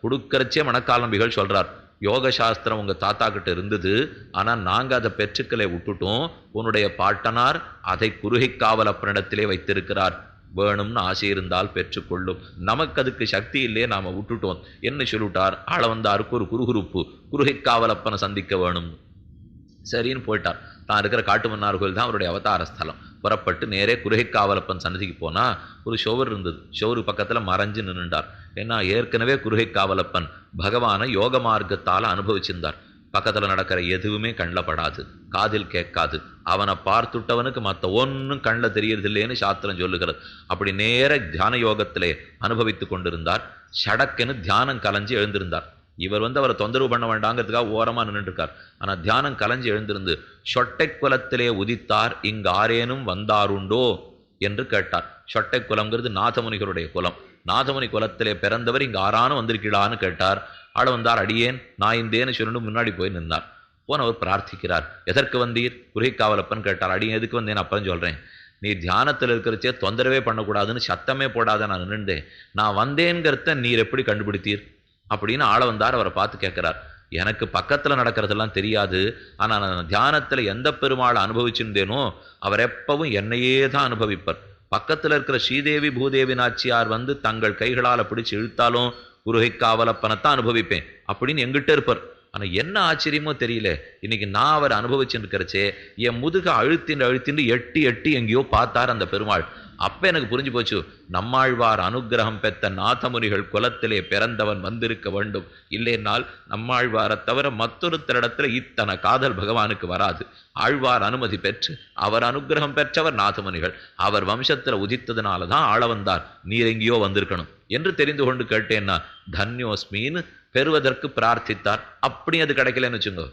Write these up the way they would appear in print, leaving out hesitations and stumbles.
கொடுக்கறச்சே மணக்கால் நம்பிகள் சொல்றார், யோக சாஸ்திரம் உங்க தாத்தா கிட்ட இருந்தது, ஆனா நாங்க அதை பெற்றுக்களை விட்டுட்டோம். உன்னுடைய பாட்டனார் அதை குருகைக்காவலப்பனிடத்திலே வைத்திருக்கிறார். வேணும்னு ஆசை இருந்தால் பெற்றுக்கொள்ளும். நமக்கு அதுக்கு சக்தி இல்லையே, நாம விட்டுட்டோம் என்ன சொல்லிவிட்டார். ஆள வந்தாருக்கு ஒரு குறுகுறுப்பு, குருகைக்காவலப்பனை சந்திக்க வேணும். சரின்னு போயிட்டார். தான் இருக்கிற காட்டு மன்னார் கோயில் தான் அவருடைய அவதார ஸ்தலம். புறப்பட்டு நேரே குருகைக்காவலப்பன் சன்னதிக்கு போனா ஒரு ஷோவர் இருந்தது. ஷோரு பக்கத்துல மறைஞ்சு நின்றுட்டார். ஏன்னா ஏற்கனவே குருகைக்காவலப்பன் பகவானை யோக மார்க்கத்தால் அனுபவிச்சிருந்தார். பக்கத்துல நடக்கிற எதுவுமே கண்ணில் படாது, காதில் கேட்காது. அவனை பார்த்துட்டவனுக்கு மற்ற ஒன்றும் கண்ணில் தெரியறதில்லைன்னு சாஸ்திரம் சொல்லுகிறது. அப்படி நேர தியான யோகத்திலே அனுபவித்து கொண்டிருந்தார். ஷடக்குன்னு தியானம் கலைஞ்சு எழுந்திருந்தார். இவர் அவரை தொந்தரவு பண்ண வேண்டாங்கிறதுக்காக ஓரமா நின்றுட்டு இருக்கார். ஆனா தியானம் கலைஞ்சு எழுந்திருந்து, சொட்டை குலத்திலே உதித்தார் இங்கு ஆரேனும் வந்தாருண்டோ என்று கேட்டார். சொட்டை குலம்ங்கிறது நாதமுனிகளுடைய குலம். நாதமுனி குலத்திலே பிறந்தவர் இங்கு ஆறானும் வந்திருக்கீடான்னு கேட்டார். ஆள வந்தார், அடியேன் நான் இந்தேன்னு சொல்லிட்டு முன்னாடி போய் நின்றார். போனவர் பிரார்த்திக்கிறார், எதற்கு வந்தீர்? குருகைக்காவலப்பன் கேட்டார். அடியேன் எதுக்கு வந்தேன் அப்புறம் சொல்றேன். நீ தியானத்தில் இருக்கிறச்சே தொந்தரவே பண்ணக்கூடாதுன்னு சத்தமே போடாத நான் நின்றுண்டேன். நான் வந்தேங்கிறத நீர் எப்படி கண்டுபிடித்தீர் அப்படின்னு ஆள வந்தார். அவரை பார்த்து கேட்கிறார். எனக்கு பக்கத்துல நடக்கிறதெல்லாம் தெரியாது, ஆனா நான் தியானத்துல எந்த பெருமாளை அனுபவிச்சிருந்தேனோ அவர் எப்பவும் என்னையே தான் அனுபவிப்பர். பக்கத்துல இருக்கிற ஸ்ரீதேவி பூதேவி நாச்சியார் தங்கள் கைகளால் பிடிச்சு இழுத்தாலும் குருகைக்காவலப்பனைத்தான் அனுபவிப்பேன் அப்படின்னு எங்கிட்ட இருப்பார். ஆனா என்ன ஆச்சரியமோ தெரியல, இன்னைக்கு நான் அவர் அனுபவிச்சுட்டு இருக்கிறச்சே என் முதுக அழுத்தின்னு எட்டி எட்டி எங்கேயோ பார்த்தார் அந்த பெருமாள். அப்ப எனக்கு புரிஞ்சு போச்சு, நம்மாழ்வார் அனுகிரகம் பெற்ற நாதமுனிகள் குலத்திலே பிறந்தவன் வந்திருக்க வேண்டும். இல்லைன்னால் நம்மாழ்வாரை தவிர மற்றொருத்தரிடத்துல இத்தனை காதல் பகவானுக்கு வராது. ஆழ்வார் அனுமதி பெற்று அவர் அனுகிரகம் பெற்றவர் நாதமுனிகள். அவர் வம்சத்துல உதித்ததுனாலதான் ஆள வந்தார். நீர் எங்கேயோ வந்திருக்கணும் என்று தெரிந்து கொண்டு கேட்டேன்னா தன்யோஸ்மின்னு பெறுவதற்கு பிரார்த்தித்தார். அப்படி அது கிடைக்கலன்னு வச்சுங்க.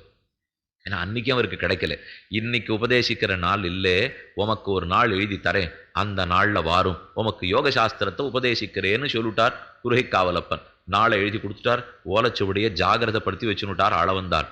ஏன்னா அன்னைக்கும் அவருக்கு கிடைக்கல. இன்னைக்கு உபதேசிக்கிற நாள் இல்லே, உமக்கு ஒரு நாள் எழுதி தரேன், அந்த நாள்ல வாரும் உமக்கு யோக சாஸ்திரத்தை உபதேசிக்கிறேன்னு சொல்லிட்டார் குருகைக்காவலப்பன். நாளை எழுதி கொடுத்துட்டார். ஓலைச்சுவடியை ஜாகிரதைப்படுத்தி வச்சுட்டார். ஆள வந்தார்.